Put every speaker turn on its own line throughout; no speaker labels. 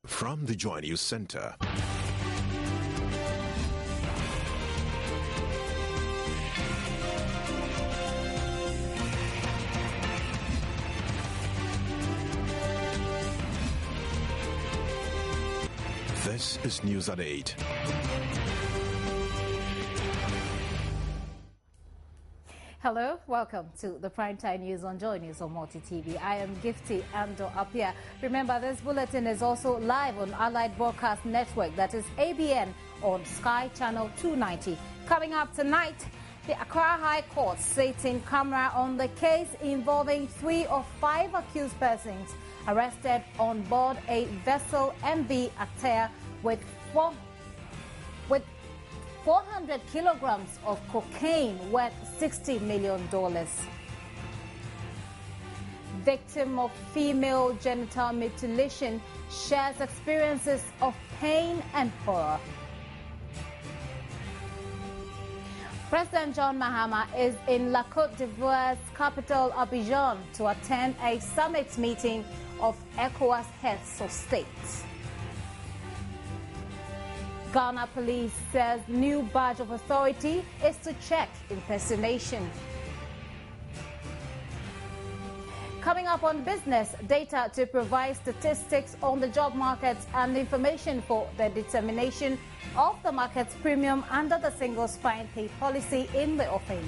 From the Joy News Center. This is News at 8.
Hello, welcome to the Primetime News on Joy News on Multi TV. I am Gifty Ando Apia. Remember, this bulletin is also live on Allied Broadcast Network, that is ABN, on Sky Channel 290. Coming up tonight, the Accra High Court sitting camera on the case involving 3 of 5 accused persons arrested on board a vessel MV Ataya with 400 kilograms of cocaine worth $60 million. Victim of female genital mutilation shares experiences of pain and horror. President John Mahama is in La Côte d'Ivoire's capital, Abidjan, to attend a summit meeting of ECOWAS heads of state. Ghana police says new badge of authority is to check impersonation. Coming up on business, data to provide statistics on the job market and information for the determination of the market's premium under the single spine pay policy in the offing.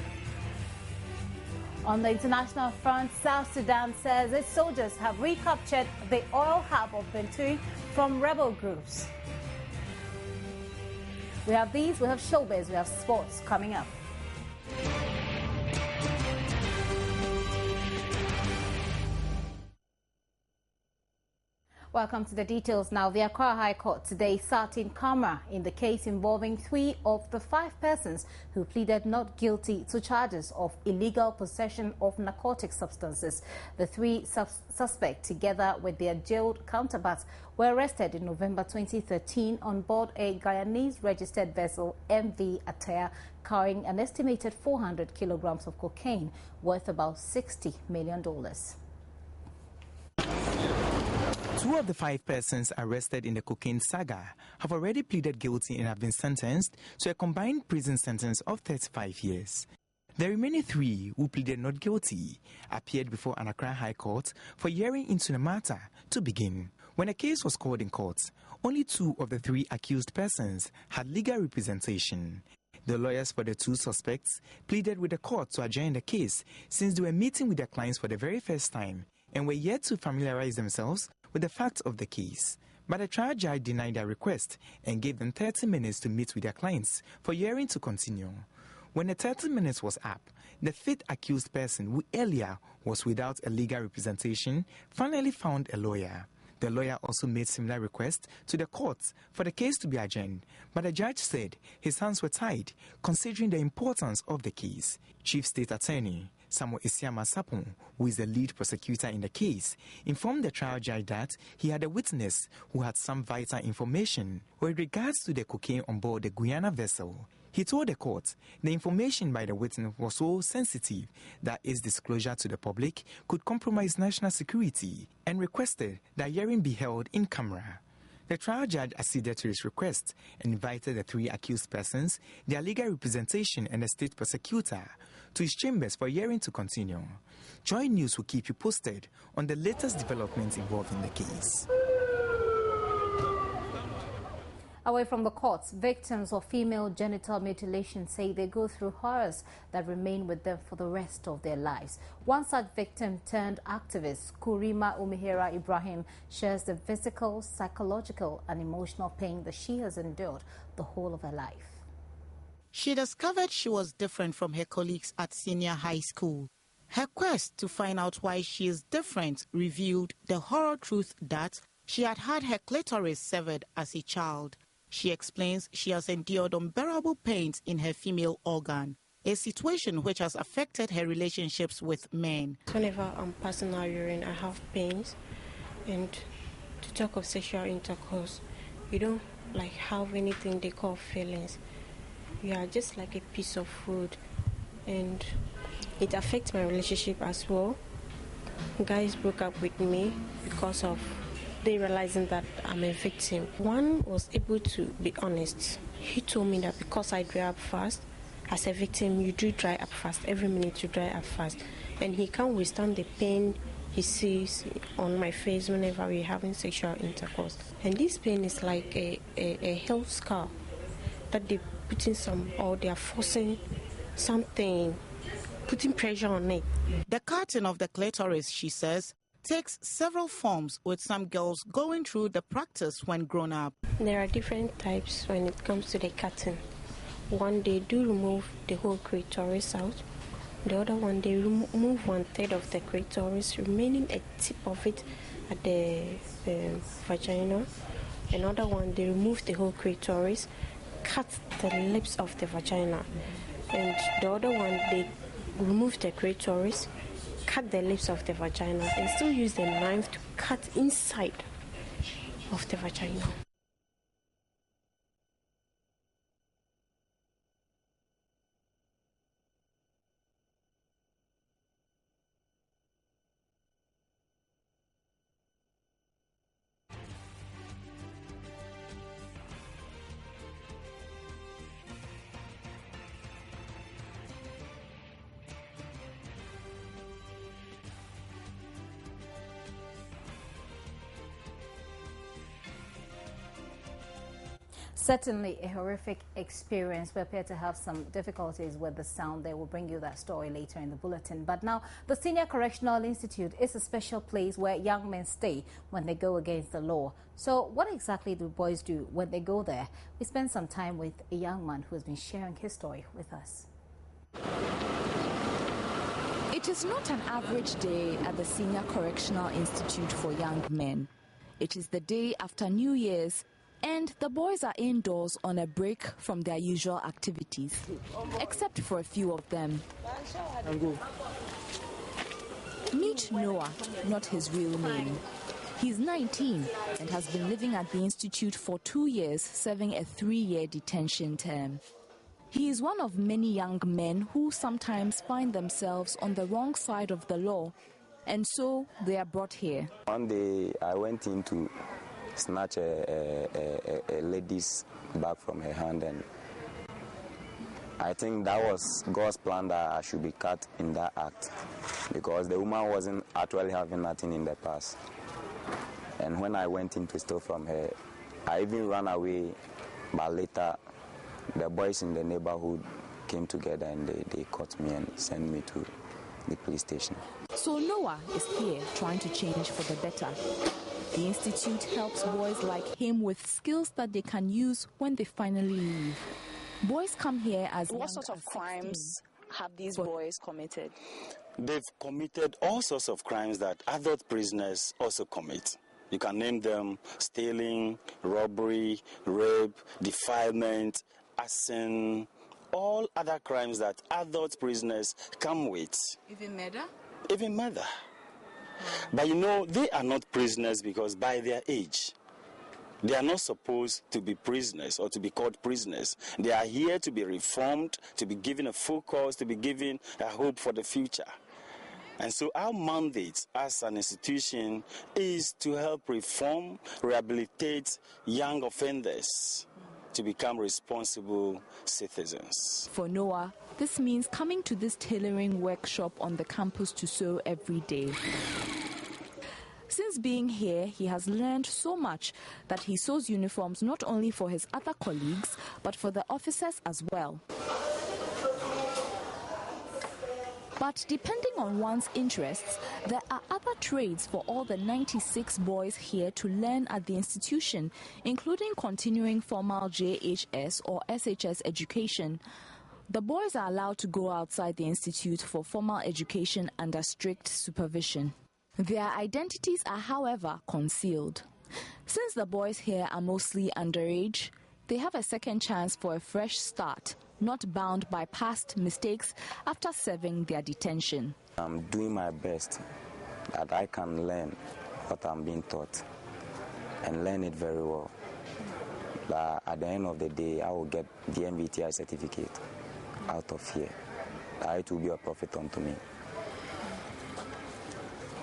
On the international front, South Sudan says its soldiers have recaptured the oil hub of Bentiu from rebel groups. We have these, we have showbiz, we have sports coming up. Welcome to the details now. The Accra High Court today sat in camera in the case involving 3 of the 5 persons who pleaded not guilty to charges of illegal possession of narcotic substances. The 3 suspects, together with their jailed counterparts, were arrested in November 2013 on board a Guyanese registered vessel MV Ataya carrying an estimated 400 kilograms of cocaine worth about $60 million.
2 of the 5 persons arrested in the cocaine saga have already pleaded guilty and have been sentenced to a combined prison sentence of 35 years. The remaining 3 who pleaded not guilty appeared before an Accra High Court for hearing into the matter to begin. When a case was called in court, only 2 of the 3 accused persons had legal representation. The lawyers for the 2 suspects pleaded with the court to adjourn the case since they were meeting with their clients for the very first time and were yet to familiarize themselves with the facts of the case. But the trial judge denied their request and gave them 30 minutes to meet with their clients for hearing to continue. When the 30 minutes was up, the 5th accused person, who earlier was without a legal representation, finally found a lawyer. The lawyer also made similar requests to the court for the case to be adjourned, but the judge said his hands were tied considering the importance of the case. Chief State Attorney Samuel Isiama Sapon, who is the lead prosecutor in the case, informed the trial judge that he had a witness who had some vital information with regards to the cocaine on board the Guyana vessel. He told the court the information by the witness was so sensitive that its disclosure to the public could compromise national security and requested that hearing be held in camera. The trial judge acceded to his request and invited the 3 accused persons, their legal representation and the state prosecutor to his chambers for hearing to continue. Joy News will keep you posted on the latest developments involved in the case.
Away from the courts, victims of female genital mutilation say they go through horrors that remain with them for the rest of their lives. One such victim turned activist, Kurima Umihera Ibrahim, shares the physical, psychological and emotional pain that she has endured the whole of her life.
She discovered she was different from her colleagues at senior high school. Her quest to find out why she is different revealed the horror truth that she had had her clitoris severed as a child. She explains she has endured unbearable pains in her female organ, a situation which has affected her relationships with men.
Whenever I'm passing out urine, I have pains, and to talk of sexual intercourse, you don't have anything they call feelings. You are just like a piece of food, and it affects my relationship as well. Guys broke up with me because of they realizing that I'm a victim. One was able to be honest. He told me that because I dry up fast, as a victim, you do dry up fast. Every minute you dry up fast. And he can't withstand the pain he sees on my face whenever we're having sexual intercourse. And this pain is like a health scar that they putting some, or they are forcing something, putting pressure on it.
The cutting of the clitoris, she says, takes several forms, with some girls going through the practice when grown up.
There are different types when it comes to the cutting. One, they do remove the whole clitoris out. The other one, they remove 1/3 of the clitoris, remaining a tip of it at the vagina. Another one, they remove the whole clitoris, cut the lips of the vagina. And the other one, they remove the clitoris, cut the lips of the vagina, and still use the knife to cut inside of the vagina.
Certainly a horrific experience. We appear to have some difficulties with the sound. They will bring you that story later in the bulletin. But now, the Senior Correctional Institute is a special place where young men stay when they go against the law. So what exactly do boys do when they go there? We spent some time with a young man who has been sharing his story with us.
It is not an average day at the Senior Correctional Institute for young men. It is the day after New Year's, and the boys are indoors on a break from their usual activities, except for a few of them. Meet Noah, not his real name. He's 19 and has been living at the institute for 2 years, serving a 3-year detention term. He is one of many young men who sometimes find themselves on the wrong side of the law, and so they are brought here.
One day I went in to snatch a lady's bag from her hand, and I think that was God's plan that I should be cut in that act, because the woman wasn't actually having nothing in the past. And when I went in to steal from her, I even ran away, but later the boys in the neighborhood came together and they caught me and sent me to the police station.
So Noah is here trying to change for the better. The institute helps boys like him with skills that they can use when they finally leave. Boys come here as
What sort of crimes have these boys committed?
They've committed all sorts of crimes that adult prisoners also commit. You can name them: stealing, robbery, rape, defilement, arson, all other crimes that adult prisoners come with.
Even murder?
Even murder. But you know, they are not prisoners because by their age, they are not supposed to be prisoners or to be called prisoners. They are here to be reformed, to be given a focus, to be given a hope for the future. And so our mandate as an institution is to help reform, rehabilitate young offenders to become responsible citizens.
For Noah, this means coming to this tailoring workshop on the campus to sew every day. Since being here, he has learned so much that he sews uniforms not only for his other colleagues, but for the officers as well. But depending on one's interests, there are other trades for all the 96 boys here to learn at the institution, including continuing formal JHS or SHS education. The boys are allowed to go outside the institute for formal education under strict supervision. Their identities are, however, concealed. Since the boys here are mostly underage, they have a second chance for a fresh start, not bound by past mistakes after serving their detention.
I'm doing my best that I can learn what I'm being taught and learn it very well. But at the end of the day, I will get the MBTI certificate out of here. It will be a profit unto me.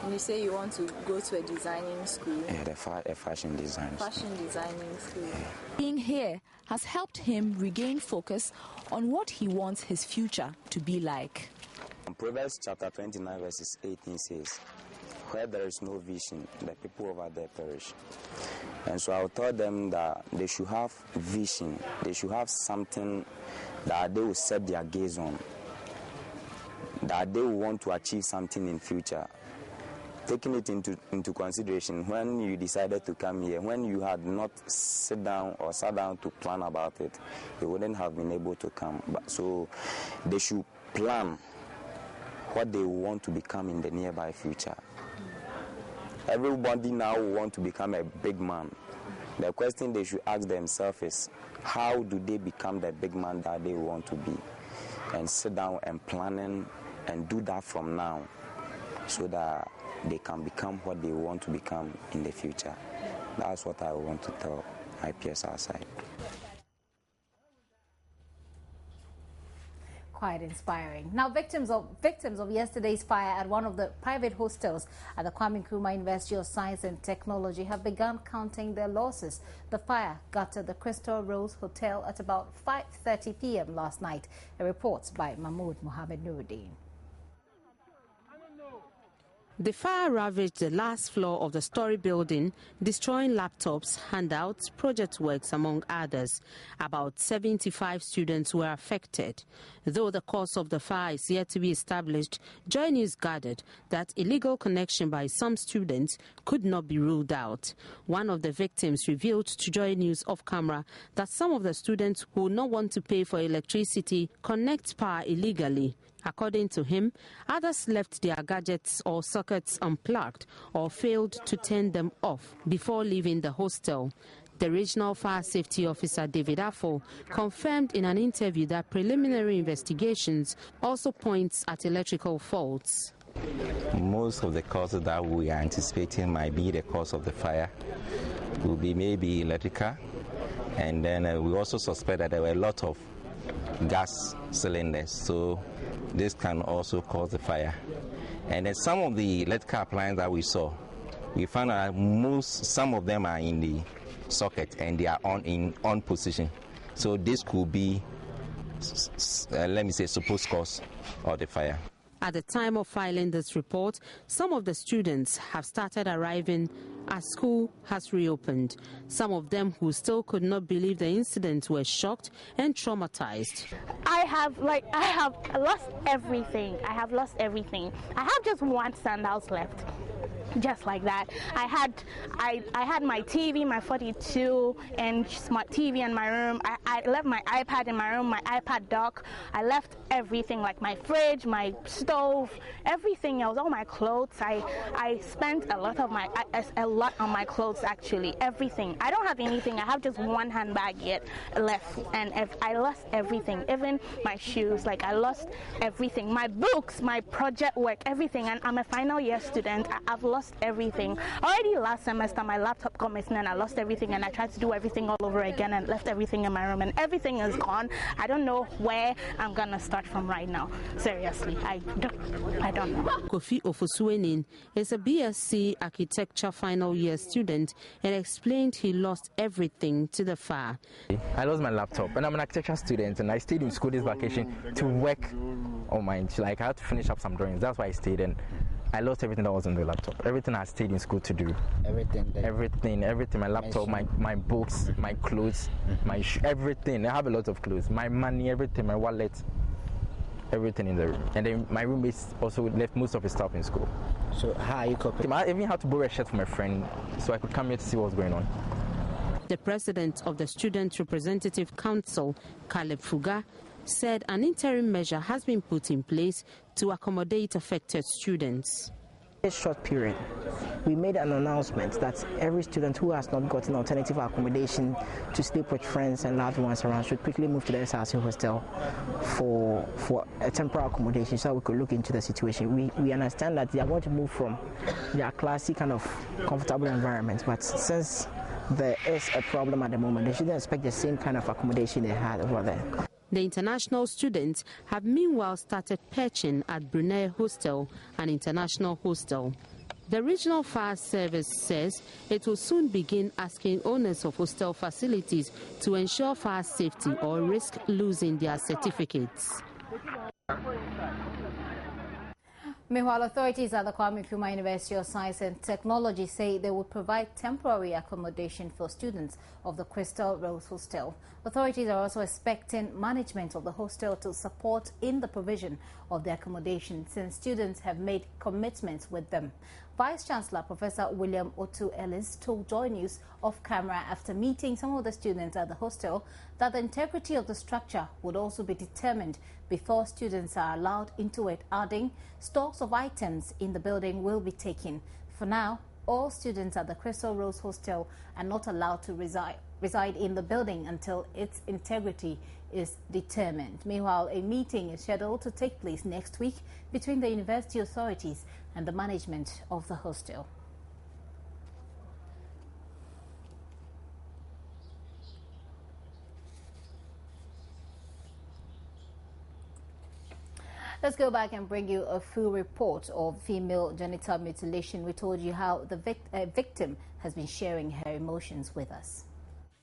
And you say you want to go to a designing school?
Yeah, a fashion design school.
Fashion designing school.
Yeah.
Being here has helped him regain focus on what he wants his future to be like.
Proverbs chapter 29 verses 18 says, where there is no vision, the people over there perish. And so I will tell them that they should have vision. They should have something that they will set their gaze on, that they will want to achieve something in future. Taking it into consideration, when you decided to come here, when you had not sat down to plan about it, you wouldn't have been able to come. So they should plan what they want to become in the nearby future. Everybody now want to become a big man. The question they should ask themselves is, how do they become the big man that they want to be? And sit down and plan and do that from now, so that they can become what they want to become in the future. That's what I want to tell my peers outside.
Quite inspiring. Now, victims of yesterday's fire at one of the private hostels at the Kwame Nkrumah University of Science and Technology have begun counting their losses. The fire gutted the Crystal Rose Hotel at about 5:30 p.m. last night. A report by Mahmoud Mohammed Nuruddin.
The fire ravaged the last floor of the story building, destroying laptops, handouts, project works, among others. About 75 students were affected. Though the cause of the fire is yet to be established, Joy News gathered that illegal connection by some students could not be ruled out. One of the victims revealed to Joy News off camera that some of the students who would not want to pay for electricity connect power illegally. According to him, others left their gadgets or sockets unplugged or failed to turn them off before leaving the hostel. The Regional Fire Safety Officer, David Affo, confirmed in an interview that preliminary investigations also points at electrical faults.
Most of the causes that we are anticipating might be the cause of the fire will be maybe electrical, and then we also suspect that there were a lot of gas cylinders, so this can also cause the fire. And then some of the electrical appliances that we saw, we found out some of them are in the socket and they are on position. So this could be, let me say, supposed cause of the fire.
At the time of filing this report, some of the students have started arriving as school has reopened. Some of them who still could not believe the incident were shocked and traumatized.
I have lost everything. I have just one sandals left. Just like that. I had my TV, my 42 inch smart TV in my room. I left my iPad in my room, my iPad dock. I left everything, like my fridge, my stove, everything else, all my clothes. I spent a lot on my clothes, actually, everything. I don't have anything. I have just one handbag yet left, and I lost everything, even my shoes. Like, I lost everything, my books, my project work, everything. And I'm a final year student. I've lost everything. Already last semester my laptop got missing and I lost everything, and I tried to do everything all over again and left everything in my room, and everything is gone. I don't know where I'm gonna start from right now. Seriously, I don't know.
Kofi Ofosuenin is a BSc architecture final year student and explained he lost everything to the fire.
I lost my laptop, and I'm an architecture student, and I stayed in school this vacation to work on my, like, I had to finish up some drawings. That's why I stayed, and I lost everything that was on the laptop. Everything I stayed in school to do. Everything. My laptop, my books, my clothes, my everything. I have a lot of clothes. My money, everything, my wallet, everything in the room. And then my roommates also left most of his stuff in school.
So how are you coping?
I even had to borrow a shirt from a friend so I could come here to see what's going on.
The president of the Student Representative Council, Caleb Fuga, said an interim measure has been put in place to accommodate affected students.
In a short period, we made an announcement that every student who has not gotten alternative accommodation to sleep with friends and loved ones around should quickly move to the SRC hostel for a temporary accommodation so we could look into the situation. We understand that they are going to move from their classic kind of comfortable environment, but since there is a problem at the moment, they shouldn't expect the same kind of accommodation they had over there.
The international students have meanwhile started perching at Brunei Hostel, an international hostel. The Regional Fire Service says it will soon begin asking owners of hostel facilities to ensure fire safety or risk losing their certificates.
Meanwhile, authorities at the Kwame Nkrumah University of Science and Technology say they will provide temporary accommodation for students of the Crystal Rose Hostel. Authorities are also expecting management of the hostel to support in the provision of the accommodation since students have made commitments with them. Vice-Chancellor Professor William Otu Ellis told Joy News off camera after meeting some of the students at the hostel that the integrity of the structure would also be determined before students are allowed into it, adding stocks of items in the building will be taken. For now, all students at the Crystal Rose Hostel are not allowed to reside in the building until its integrity is determined. Meanwhile, a meeting is scheduled to take place next week between the university authorities and the management of the hostel. Let's go back and bring you a full report of female genital mutilation. We told you how the victim has been sharing her emotions with us.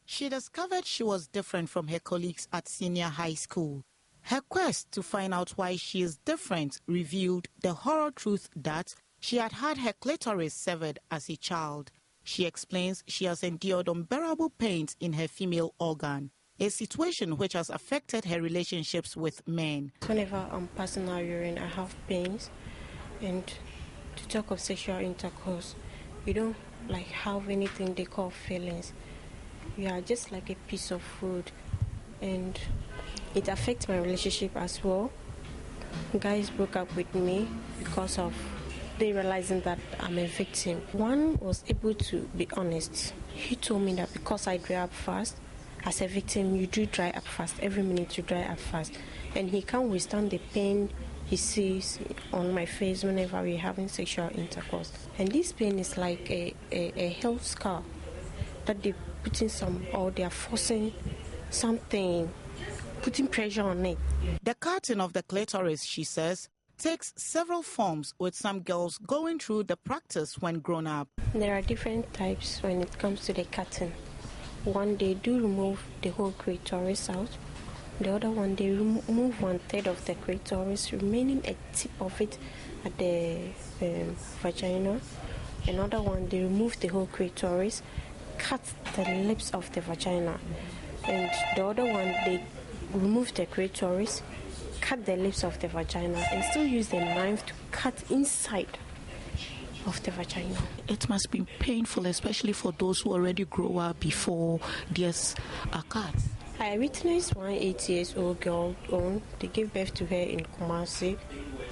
She discovered she was different from her colleagues at senior high school. Her quest to find out why she is different revealed the horror truth that she had had her clitoris severed as a child. She explains she has endured unbearable pains in her female organ, a situation which has affected her relationships with men.
Whenever I'm passing out urine, I have pains, and to talk of sexual intercourse, you don't have anything they call feelings. You are just like a piece of food, and it affects my relationship as well. Guys broke up with me because of they realizing that I'm a victim. One was able to be honest. He told me that because I dry up fast, as a victim, you do dry up fast. Every minute you dry up fast. And he can't withstand the pain he sees on my face whenever we're having sexual intercourse. And this pain is like a health scar that they putting they are forcing something, putting pressure on it.
The cutting of the clitoris, she says, takes several forms, with some girls going through the practice when grown up.
There are different types when it comes to the cutting. One, they do remove the whole clitoris out. The other one, they remove 1/3 of the clitoris, remaining a tip of it at the vagina. Another one, they remove the whole clitoris, cut the lips of the vagina. And the other one, they remove the clitoris, cut the lips of the vagina, and still use the knife to cut inside of the vagina.
It must be painful, especially for those who already grow up before there's a cut.
I witnessed one 8-year-old girl. They gave birth to her in Kumasi.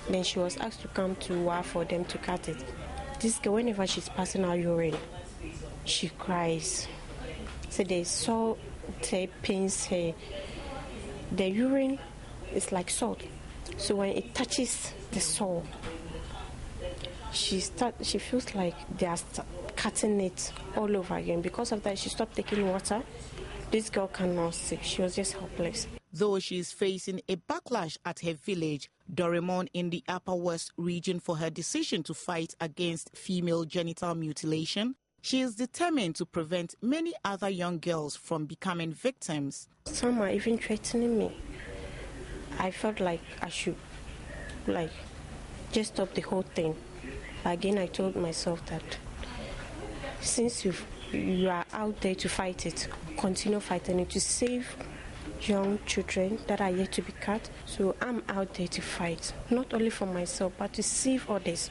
Then she was asked to come to WA for them to cut it. This girl, whenever she's passing out urine, she cries. So they saw the pains her. The urine is like salt. So when it touches the sore, she feels like they are cutting it all over again. Because of that, she stopped taking water. This girl cannot see. She was just helpless.
Though she is facing a backlash at her village, Dorimon, in the Upper West region, for her decision to fight against female genital mutilation, she is determined to prevent many other young girls from becoming victims.
Some are even threatening me. I felt like I should just stop the whole thing. Again, I told myself that since you are out there to fight it, continue fighting it to save young children that are yet to be cut. So I'm out there to fight, not only for myself, but to save others.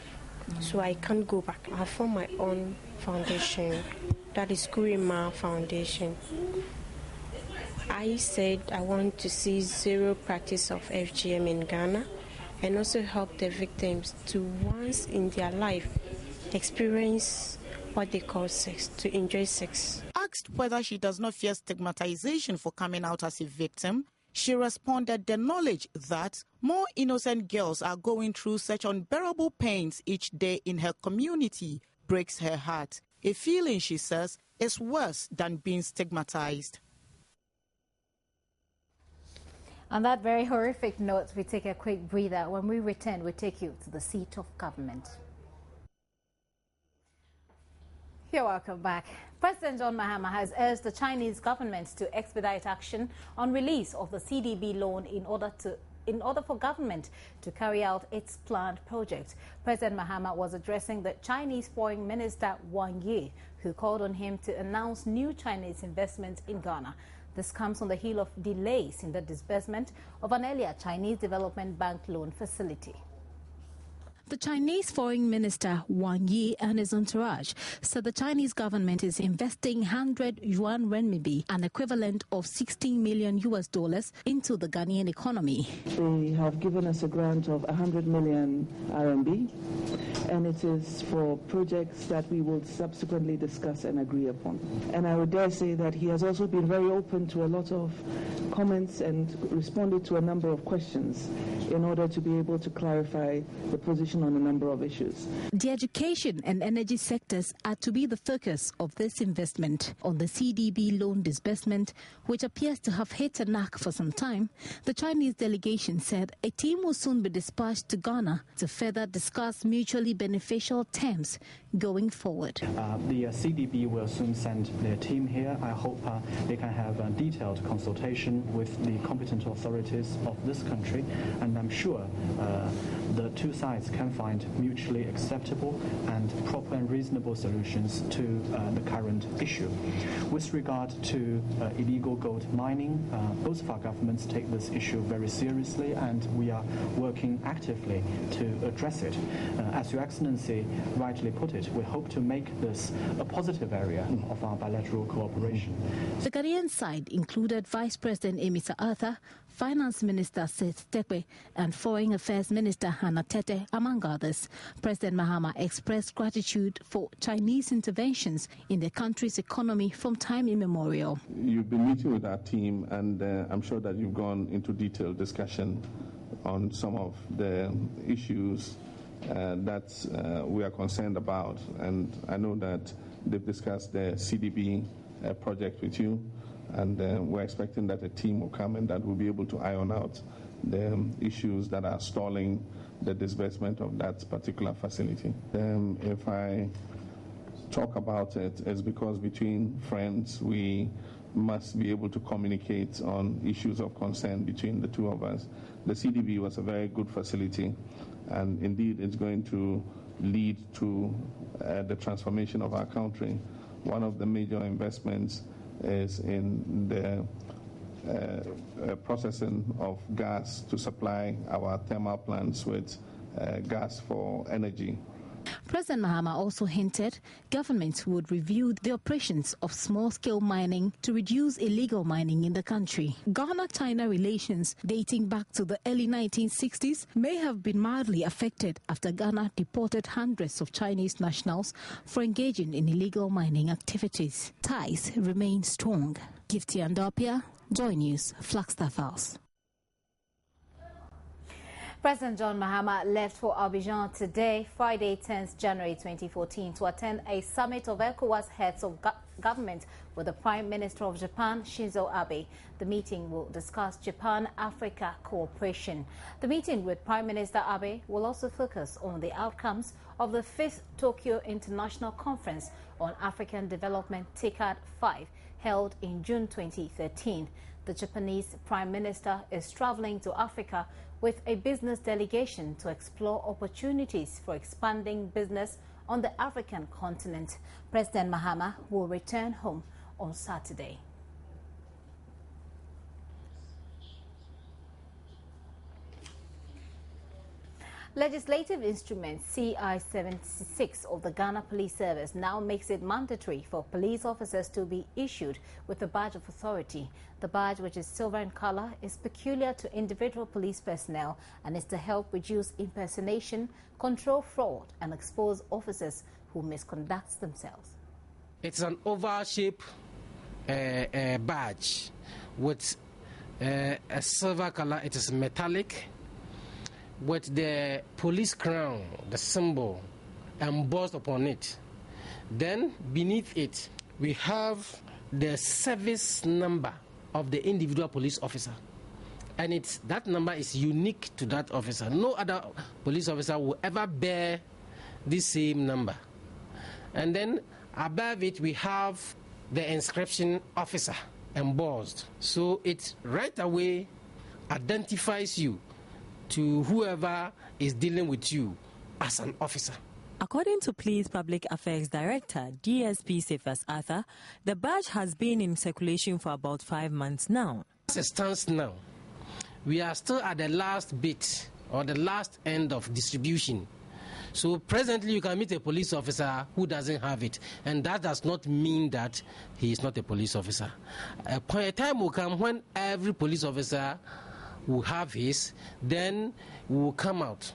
So I can't go back. I formed my own foundation, that is Kurima Foundation. I said I want to see zero practice of FGM in Ghana, and also help the victims to once in their life experience what they call sex, to enjoy sex.
Asked whether she does not fear stigmatization for coming out as a victim, she responded the knowledge that more innocent girls are going through such unbearable pains each day in her community breaks her heart. A feeling, she says, is worse than being stigmatized.
On that very horrific note, we take a quick breather. When we return, we take you to the seat of government. You're welcome back. President John Mahama has urged the Chinese government to expedite action on release of the CDB loan in order for government to carry out its planned project. President Mahama was addressing the Chinese Foreign Minister Wang Yi, who called on him to announce new Chinese investment in Ghana. This comes on the heel of delays in the disbursement of an earlier Chinese Development Bank loan facility. The Chinese Foreign Minister Wang Yi and his entourage said the Chinese government is investing 100 yuan renminbi, an equivalent of $16 million into the Ghanaian economy.
They have given us a grant of 100 million RMB, and it is for projects that we will subsequently discuss and agree upon. And I would dare say that he has also been very open to a lot of comments and responded to a number of questions in order to be able to clarify the position on a number of issues.
The education and energy sectors are to be the focus of this investment. On the CDB loan disbursement, which appears to have hit a knack for some time, the Chinese delegation said a team will soon be dispatched to Ghana to further discuss mutually beneficial terms going forward.
The CDB will soon send their team here. I hope they can have a detailed consultation with the competent authorities of this country, and I'm sure the two sides can find mutually acceptable and proper and reasonable solutions to the current issue. With regard to illegal gold mining, both of our governments take this issue very seriously, and we are working actively to address it. As Your Excellency rightly put it, we hope to make this a positive area of our bilateral cooperation.
The Ghanaian side included Vice President Emisa Arthur, Finance Minister Seth Tekwe, and Foreign Affairs Minister Hannah Tete, among others. President Mahama expressed gratitude for Chinese interventions in the country's economy from time immemorial.
You've been meeting with our team, and I'm sure that you've gone into detailed discussion on some of the issues that we are concerned about, and I know that they've discussed the CDB project with you, and we're expecting that a team will come and that will be able to iron out the issues that are stalling the disbursement of that particular facility. If I talk about it, it's because between friends we must be able to communicate on issues of concern between the two of us. The CDB was a very good facility, and indeed it's going to lead to the transformation of our country. One of the major investments is in the processing of gas to supply our thermal plants with gas for energy.
President Mahama also hinted governments would review the operations of small-scale mining to reduce illegal mining in the country. Ghana-China relations dating back to the early 1960s may have been mildly affected after Ghana deported hundreds of Chinese nationals for engaging in illegal mining activities. Ties remain strong. Gifty Andopia, Joy News, Flagstaff House. President John Mahama left for Abidjan today, Friday, 10th January 2014, to attend a summit of ECOWAS heads of government with the Prime Minister of Japan, Shinzo Abe. The meeting will discuss Japan-Africa cooperation. The meeting with Prime Minister Abe will also focus on the outcomes of the 5th Tokyo International Conference on African Development, TICAD 5, held in June 2013. The Japanese Prime Minister is traveling to Africa with a business delegation to explore opportunities for expanding business on the African continent. President Mahama will return home on Saturday. Legislative instrument CI-76 of the Ghana Police Service now makes it mandatory for police officers to be issued with a badge of authority. The badge, which is silver in color, is peculiar to individual police personnel and is to help reduce impersonation, control fraud, and expose officers who misconduct themselves.
It's an oval-shaped badge with a silver color. It is metallic, with the police crown, the symbol, embossed upon it. Then beneath it, we have the service number of the individual police officer. And that number is unique to that officer. No other police officer will ever bear this same number. And then Above it, we have the inscription officer embossed. So it right away identifies you to whoever is dealing with you as an officer.
According to Police Public Affairs Director, DSP Cephas Arthur, the badge has been in circulation for about 5 months now.
As it stands now, we are still at the last bit or the last end of distribution. So presently you can meet a police officer who doesn't have it, and that does not mean that he is not a police officer. A time will come when every police officer will have his, then we will come out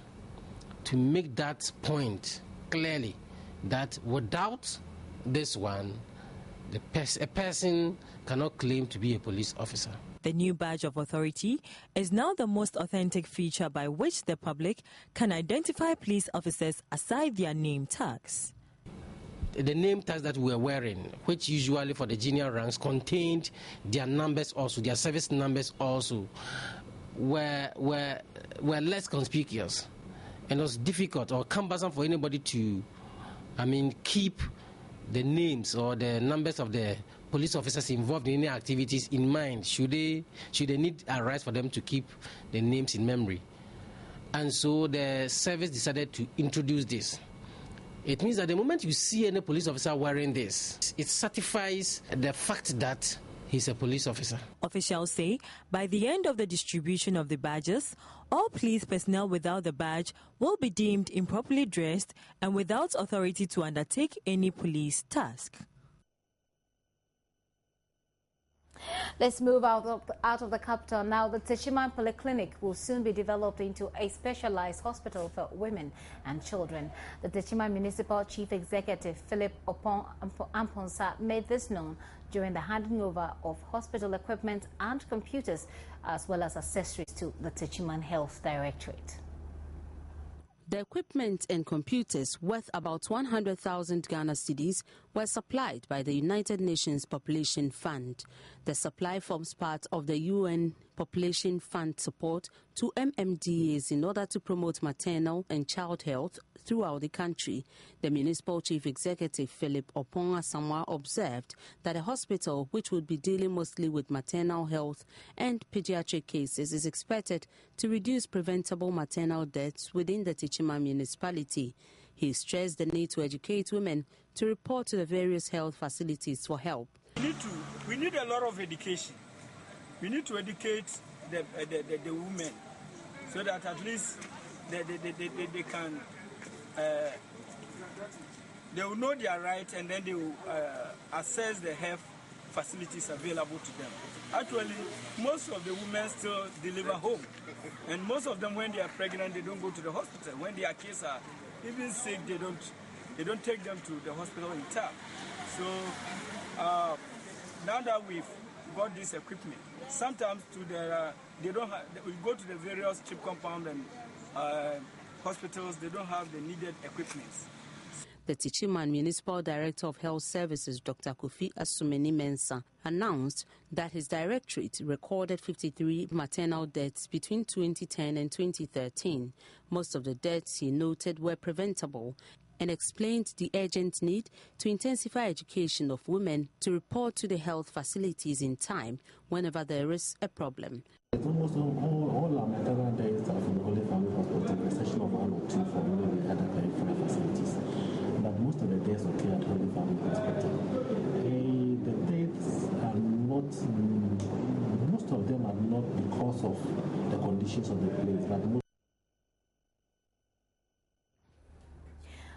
to make that point clearly that without this one, a person cannot claim to be a police officer.
The new badge of authority is now the most authentic feature by which the public can identify police officers aside their name tags.
The name tags that we're wearing, which usually for the junior ranks contained their numbers also, their service numbers also, were less conspicuous. And it was difficult or cumbersome for anybody to, keep the names or the numbers of the police officers involved in any activities in mind. Should they need arise for them to keep the names in memory? And so the service decided to introduce this. It means that the moment you see any police officer wearing this, it certifies the fact that he's a police officer.
Officials say by the end of the distribution of the badges, all police personnel without the badge will be deemed improperly dressed and without authority to undertake any police task.
Let's move out of the capital now. The Techiman Polyclinic will soon be developed into a specialized hospital for women and children. The Techiman Municipal Chief Executive Philip Amponsa made this known during the handing over of hospital equipment and computers, as well as accessories to the Techiman Health Directorate.
The equipment and computers worth about 100,000 Ghana cedis were supplied by the United Nations Population Fund. The supply forms part of the UN Population Fund support to MMDAs in order to promote maternal and child health throughout the country. The Municipal Chief Executive Philip Asamoah observed that a hospital which would be dealing mostly with maternal health and pediatric cases is expected to reduce preventable maternal deaths within the Techiman municipality. He stressed the need to educate women to report to the various health facilities for help.
We need a lot of education. We need to educate the women so that at least they can they will know their rights, and then they will assess the health facilities available to them. Actually, most of the women still deliver home, and most of them, when they are pregnant, they don't go to the hospital. When their kids are even sick, they don't take them to the hospital in time. So now that we've got this equipment, sometimes they don't have. We go to the various chip compound and hospitals. They don't have the needed equipment.
The Techiman Municipal Director of Health Services, Dr. Kofi Asumeni Mensah, announced that his directorate recorded 53 maternal deaths between 2010 and 2013. Most of the deaths, he noted, were preventable, and explained the urgent need to intensify education of women to report to the health facilities in time whenever there is a problem.
Almost all our maternal deaths are from the Holy Family Hospital, with the exception of 1 or 2 from the other peripheral facilities. But most of the deaths occur at Holy Family Hospital. The deaths are not, most of them are not because of the conditions of the place, but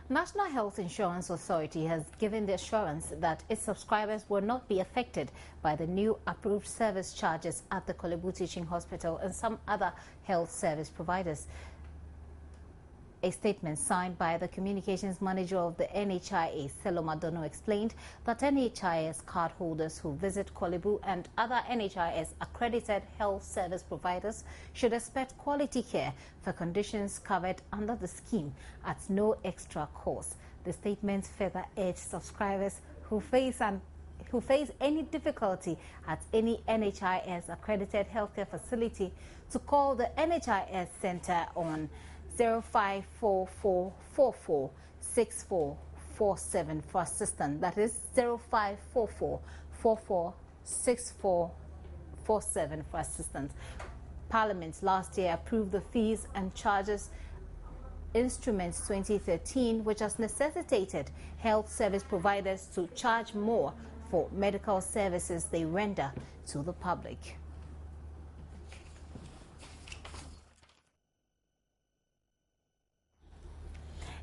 National Health Insurance Authority has given the assurance that its subscribers will not be affected by the new approved service charges at the Korle Bu Teaching Hospital and some other health service providers. A statement signed by the communications manager of the NHIA, Selo Madono, explained that NHIS cardholders who visit Korle Bu and other NHIS accredited health service providers should expect quality care for conditions covered under the scheme at no extra cost. The statement further urged subscribers who face any difficulty at any NHIS accredited healthcare facility to call the NHIS Center on 0544446444 6447 for assistance. That is 0544 446447 for assistance. Parliament last year approved the Fees and Charges Instruments 2013, which has necessitated health service providers to charge more for medical services they render to the public.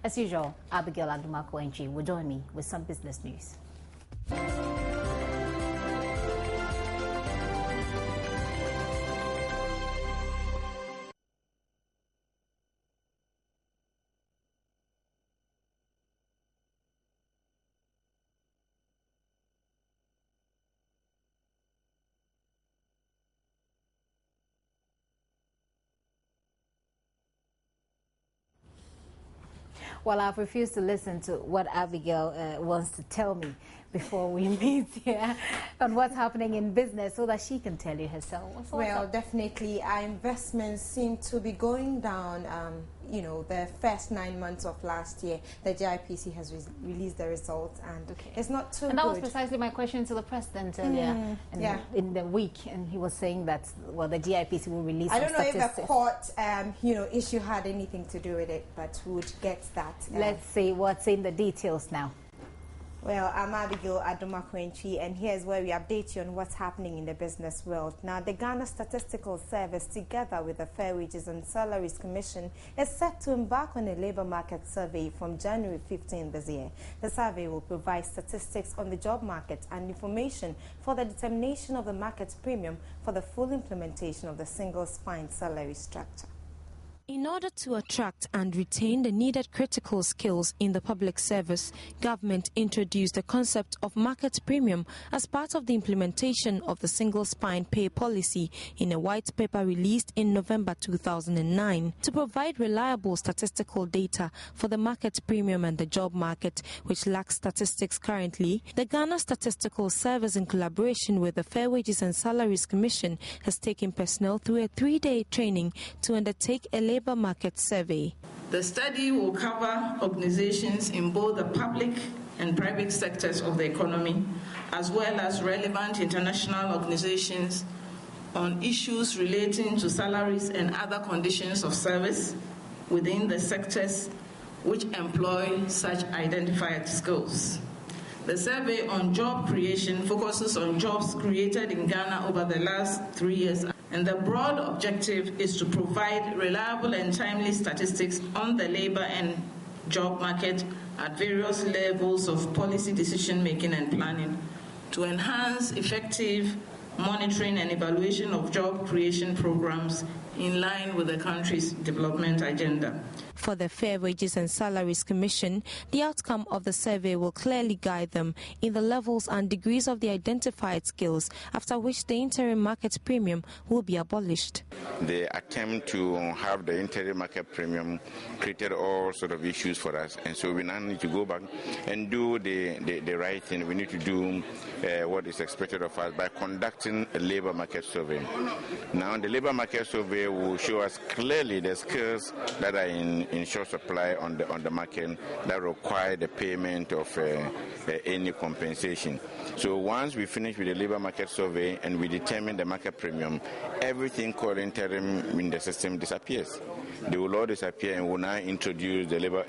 As usual, Abigail Adumako-Enchi will join me with some business news. Well, I've refused to listen to what Abigail wants to tell me before we meet here on what's happening in business so that she can tell you herself.
Well, definitely our investments seem to be going down. You know, the first 9 months of last year, the GIPC has released the results, and it's not too good.
And that was precisely my question to the president earlier in the week, and he was saying that, well, the GIPC will release some statistics.
I don't know if the court, issue had anything to do with it, but we would get that.
Let's see what's in the details now.
Well, I'm Abigail Adumako-Enchi, and here's where we update you on what's happening in the business world. Now, the Ghana Statistical Service, together with the Fair Wages and Salaries Commission, is set to embark on a labor market survey from January 15 this year. The survey will provide statistics on the job market and information for the determination of the market premium for the full implementation of the single spine salary structure.
In order to attract and retain the needed critical skills in the public service, government introduced the concept of market premium as part of the implementation of the single spine pay policy in a white paper released in November 2009 to provide reliable statistical data for the market premium and the job market, which lacks statistics currently. The Ghana Statistical Service, in collaboration with the Fair Wages and Salaries Commission, has taken personnel through a 3-day training to undertake a labor market survey.
The study will cover organizations in both the public and private sectors of the economy, as well as relevant international organizations on issues relating to salaries and other conditions of service within the sectors which employ such identified skills. The survey on job creation focuses on jobs created in Ghana over the last 3 years, and the broad objective is to provide reliable and timely statistics on the labor and job market at various levels of policy decision-making and planning to enhance effective monitoring and evaluation of job creation programs in line with the country's development agenda.
For the Fair Wages and Salaries Commission, the outcome of the survey will clearly guide them in the levels and degrees of the identified skills, after which the interim market premium will be abolished.
The attempt to have the interim market premium created all sort of issues for us, and so we now need to go back and do the right thing. We need to do what is expected of us by conducting a labor market survey. Now, the labor market survey will show us clearly the skills that are in short supply on the market that require the payment of any compensation. So once we finish with the labor market survey and we determine the market premium, everything called interim in the system disappears. They will all disappear and will now introduce the labor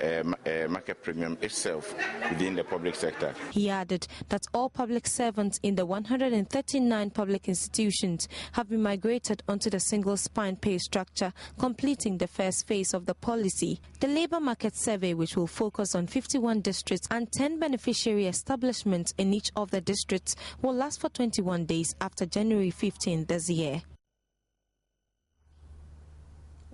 market premium itself within the public sector.
He added that all public servants in the 139 public institutions have been migrated onto the single spine pay structure, completing the first phase of the policy. The labor market survey, which will focus on 51 districts and 10 beneficiary establishments in each of the districts, will last for 21 days after January 15 this year.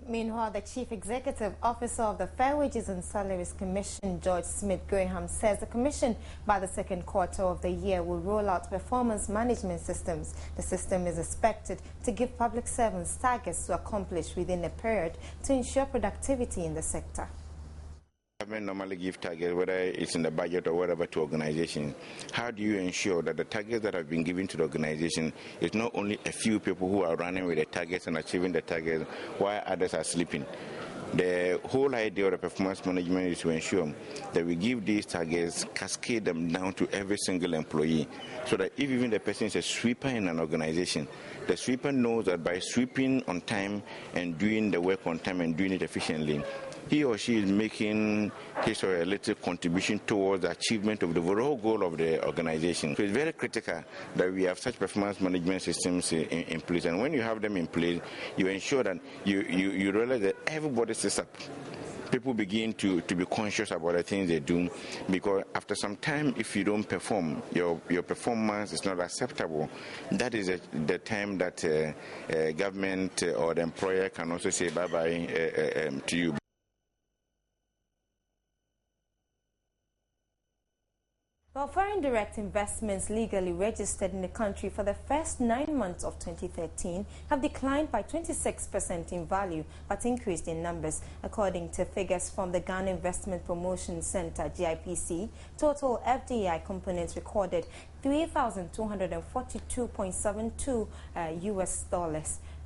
Meanwhile, the Chief Executive Officer of the Fair Wages and Salaries Commission, George Smith-Graham, says the Commission, by the second quarter of the year, will roll out performance management systems. The system is expected to give public servants targets to accomplish within a period to ensure productivity in the sector.
Government normally give targets, whether it's in the budget or whatever, to organizations. How do you ensure that the targets that have been given to the organization is not only a few people who are running with the targets and achieving the targets while others are sleeping? The whole idea of the performance management is to ensure that we give these targets, cascade them down to every single employee, so that if even the person is a sweeper in an organization, the sweeper knows that by sweeping on time and doing the work on time and doing it efficiently, he or she is making his or her little contribution towards the achievement of the overall goal of the organization. So it's very critical that we have such performance management systems in place. And when you have them in place, you ensure that you realize that everybody sits up. People begin to be conscious about the things they do, because after some time, if you don't perform, your performance is not acceptable. That is the time that government or the employer can also say bye-bye to you.
Well, foreign direct investments legally registered in the country for the first 9 months of 2013 have declined by 26% in value, but increased in numbers. According to figures from the Ghana Investment Promotion Center, GIPC, total FDI components recorded $3,242.72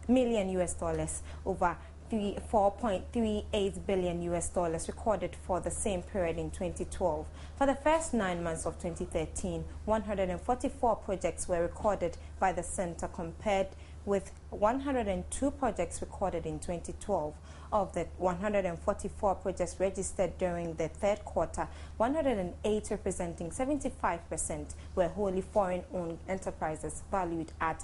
million US dollars over $4.38 billion US dollars recorded for the same period in 2012. For the first 9 months of 2013, 144 projects were recorded by the center, compared with 102 projects recorded in 2012. Of the 144 projects registered during the third quarter, 108, representing 75%, were wholly foreign-owned enterprises valued at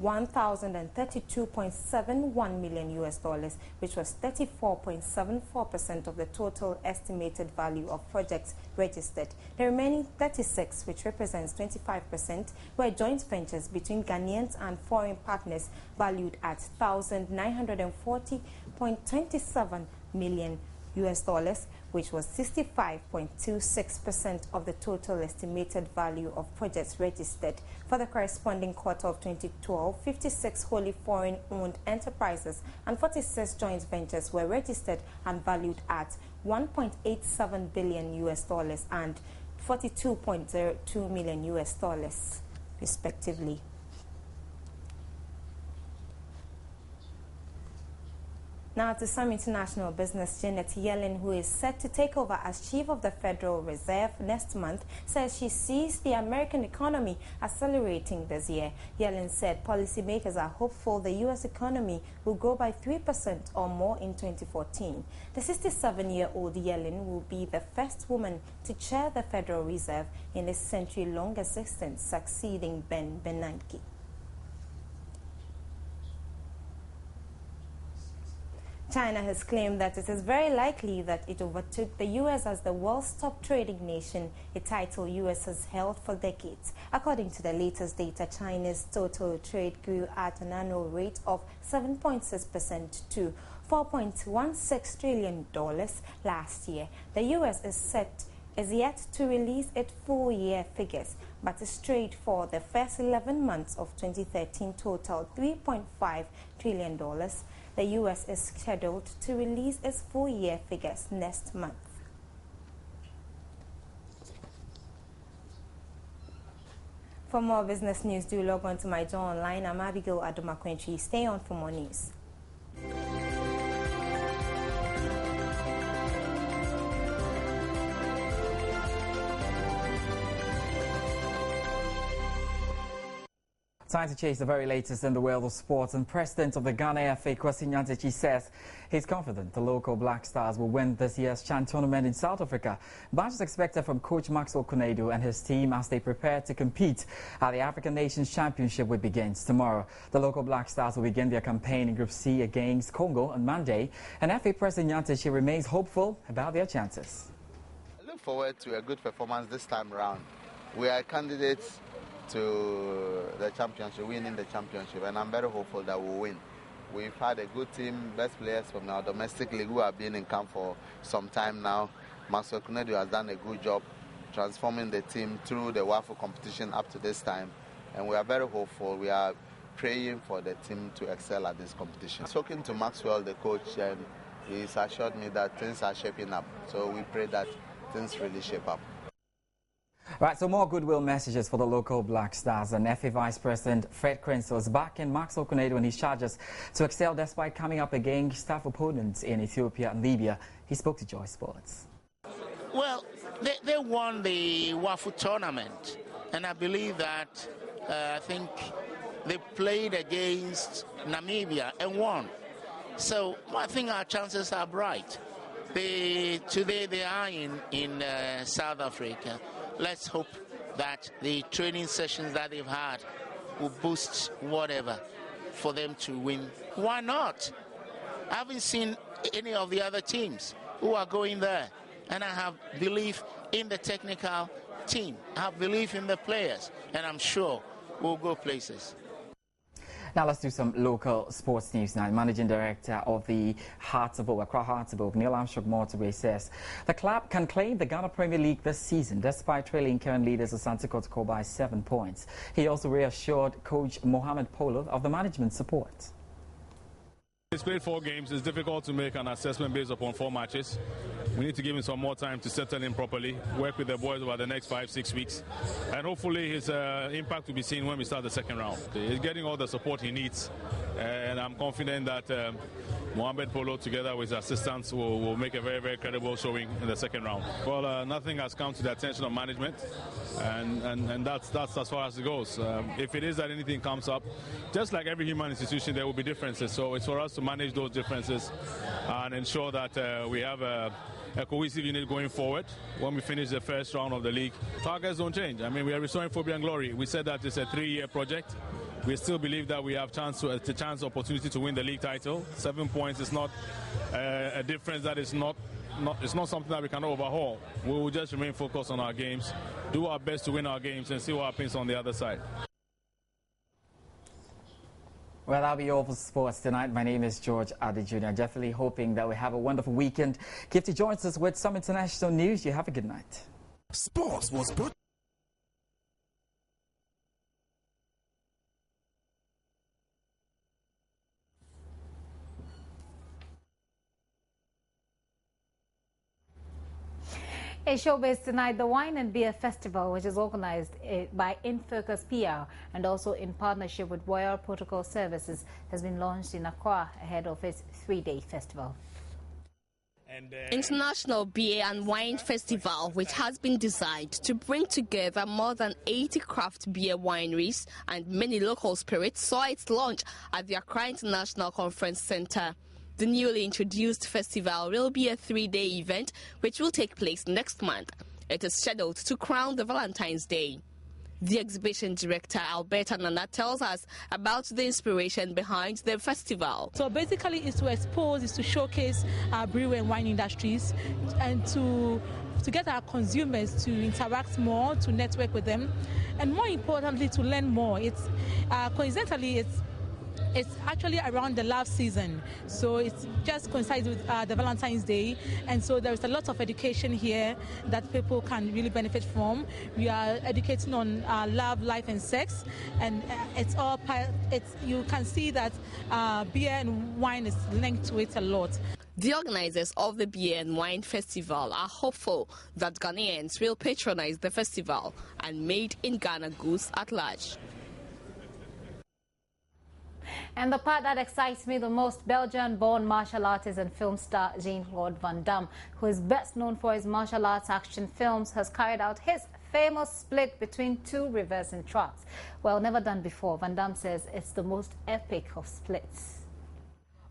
$1,032.71 million US dollars, which was 34.74% of the total estimated value of projects registered. The remaining 36, which represents 25%, were joint ventures between Ghanaians and foreign partners valued at $1,940.27 million US dollars, which was 65.26% of the total estimated value of projects registered. For the corresponding quarter of 2012, 56 wholly foreign-owned enterprises and 46 joint ventures were registered and valued at $1.87 billion US dollars and $42.02 million US dollars, respectively. Now to some international business. Janet Yellen, who is set to take over as chief of the Federal Reserve next month, says she sees the American economy accelerating this year. Yellen said policymakers are hopeful the U.S. economy will grow by 3% or more in 2014. The 67-year-old Yellen will be the first woman to chair the Federal Reserve in a century-long existence, succeeding Ben Bernanke. China has claimed that it is very likely that it overtook the U.S. as the world's top trading nation, a title U.S. has held for decades. According to the latest data, China's total trade grew at an annual rate of 7.6% to $4.16 trillion last year. The U.S. is yet to release its full-year figures, but its trade for the first 11 months of 2013 totaled $3.5 trillion. The U.S. is scheduled to release its full-year figures next month. For more business news, do log on to my Joy Online. I'm Abigail Adomakwenchi. Stay on for more news.
Time to chase the very latest in the world of sports, and President of the Ghana FA, Kwesi Nyantakyi, says he's confident the local Black Stars will win this year's CHAN tournament in South Africa. Much is expected from coach Maxwell Konadu and his team as they prepare to compete at the African Nations Championship, which begins tomorrow. The local Black Stars will begin their campaign in Group C against Congo on Monday, and FA President Nyantakyi remains hopeful about their chances.
I look forward to a good performance this time around. We are candidates to the championship, winning the championship, and I'm very hopeful that we'll win. We've had a good team, best players from our domestic league who have been in camp for some time now. Maxwell Konadu has done a good job transforming the team through the WAFU competition up to this time, and we are very hopeful. We are praying for the team to excel at this competition. Talking to Maxwell, the coach, and he's assured me that things are shaping up, so we pray that things really shape up.
Right, so more goodwill messages for the local Black Stars. And FA Vice President Fred Krenzel is backing Max Okunedo and his charges to excel despite coming up against tough opponents in Ethiopia and Libya. He spoke to Joy Sports.
Well, they won the WAFU tournament, and I believe that I think they played against Namibia and won. So I think our chances are bright. Today they are in South Africa. Let's hope that the training sessions that they've had will boost whatever for them to win. Why not? I haven't seen any of the other teams who are going there. And I have belief in the technical team. I have belief in the players. And I'm sure we'll go places.
Now let's do some local sports news now. Managing Director of the Accra Hearts of Oak, Neil Armstrong Mortuary, says the club can claim the Ghana Premier League this season despite trailing current leaders Asante Kotoko by 7 points. He also reassured coach Mohamed Polo of the management support.
He's played 4 games. It's difficult to make an assessment based upon 4 matches. We need to give him some more time to settle in properly, work with the boys over the next 5-6 weeks, and hopefully his impact will be seen when we start the second round. He's getting all the support he needs, and I'm confident that Mohamed Polo, together with his assistants, will make a very, very credible showing in the second round. Well, nothing has come to the attention of management, and that's as far as it goes. If it is that anything comes up, just like every human institution, there will be differences. So it's for us to manage those differences and ensure that we have a cohesive unit going forward when we finish the first round of the league. Targets don't change. I mean, we are restoring Phobia and Glory. We said that it's a 3-year project. We still believe that we have opportunity to win the league title. 7 points is not a difference that is it's not something that we can overhaul. We will just remain focused on our games, do our best to win our games, and see what happens on the other side.
Well, that'll be all for sports tonight. My name is George Adi Jr. Definitely hoping that we have a wonderful weekend. Gifty joins us with some international news. You have a good night.
Sports was brought.
A showbiz tonight, the Wine and Beer Festival, which is organized by InFocus PR and also in partnership with Royal Protocol Services, has been launched in Accra ahead of its 3-day festival.
International Beer and Wine Festival, which has been designed to bring together more than 80 craft beer wineries and many local spirits, saw its launch at the Accra International Conference Center. The newly introduced festival will be a 3-day event which will take place next month. It is scheduled to crown the Valentine's Day. The exhibition director, Alberta Nana, tells us about the inspiration behind the festival.
So basically it's to expose, it's to showcase our brewery and wine industries and to get our consumers to interact more, to network with them, and more importantly to learn more. It's coincidentally it's actually around the love season, so it just coincides with the Valentine's Day, and so there is a lot of education here that people can really benefit from. We are educating on love, life, and sex, and you can see that beer and wine is linked to it a lot.
The organizers of the Beer and Wine Festival are hopeful that Ghanaians will patronize the festival and made in Ghana goods at large.
And the part that excites me the most, Belgian-born martial artist and film star Jean-Claude Van Damme, who is best known for his martial arts action films, has carried out his famous split between 2 reversing tracks. Well, never done before, Van Damme says it's the most epic of splits.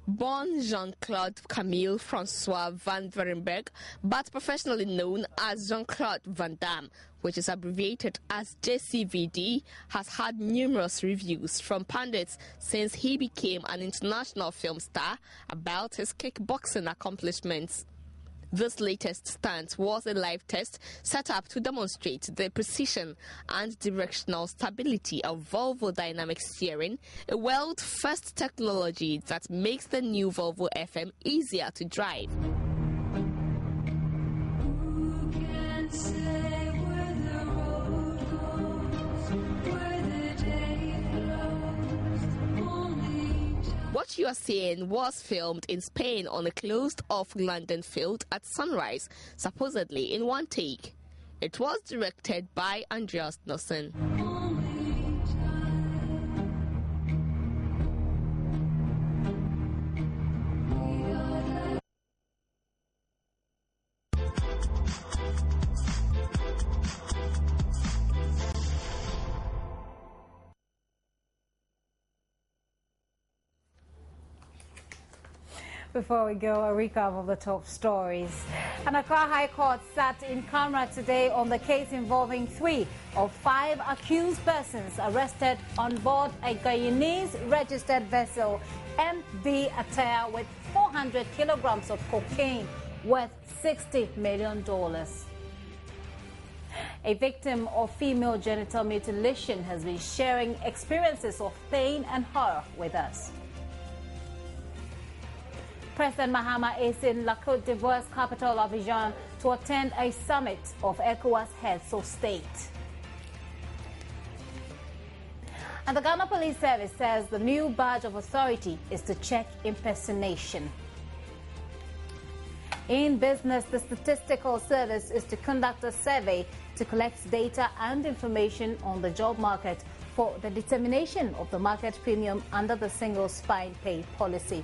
Born Jean-Claude Camille Francois Van Verenberg, but professionally known as Jean-Claude Van Damme, which is abbreviated as JCVD, has had numerous reviews from pundits since he became an international film star about his kickboxing accomplishments. This latest stunt was a live test set up to demonstrate the precision and directional stability of Volvo dynamic steering, a world-first technology that makes the new Volvo FM easier to drive. What you are seeing was filmed in Spain on a closed-off London field at sunrise, supposedly in one take. It was directed by Andreas Nelson.
Before we go, a recap of the top stories. An Accra High Court sat in camera today on the case involving 3 of 5 accused persons arrested on board a Guyanese-registered vessel, MV Atare, with 400 kilograms of cocaine worth $60 million. A victim of female genital mutilation has been sharing experiences of pain and horror with us. President Mahama is in La Côte d'Ivoire's capital, Abidjan, to attend a summit of ECOWAS heads of state. And the Ghana Police Service says the new badge of authority is to check impersonation. In business, the Statistical Service is to conduct a survey to collect data and information on the job market for the determination of the market premium under the single spine pay policy.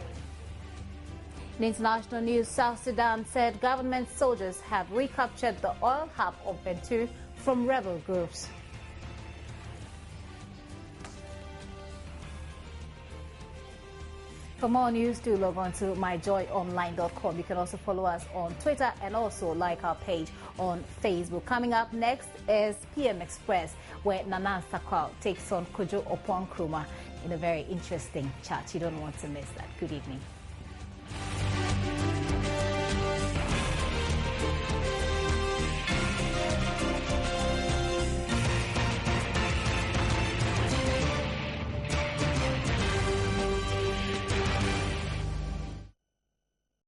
In international news, South Sudan said government soldiers have recaptured the oil hub of Bentiu from rebel groups. For more news, do log on to myjoyonline.com. You can also follow us on Twitter and also like our page on Facebook. Coming up next is PM Express, where Nana Sakwao takes on Kojo Opon Kruma in a very interesting chat. You don't want to miss that. Good evening.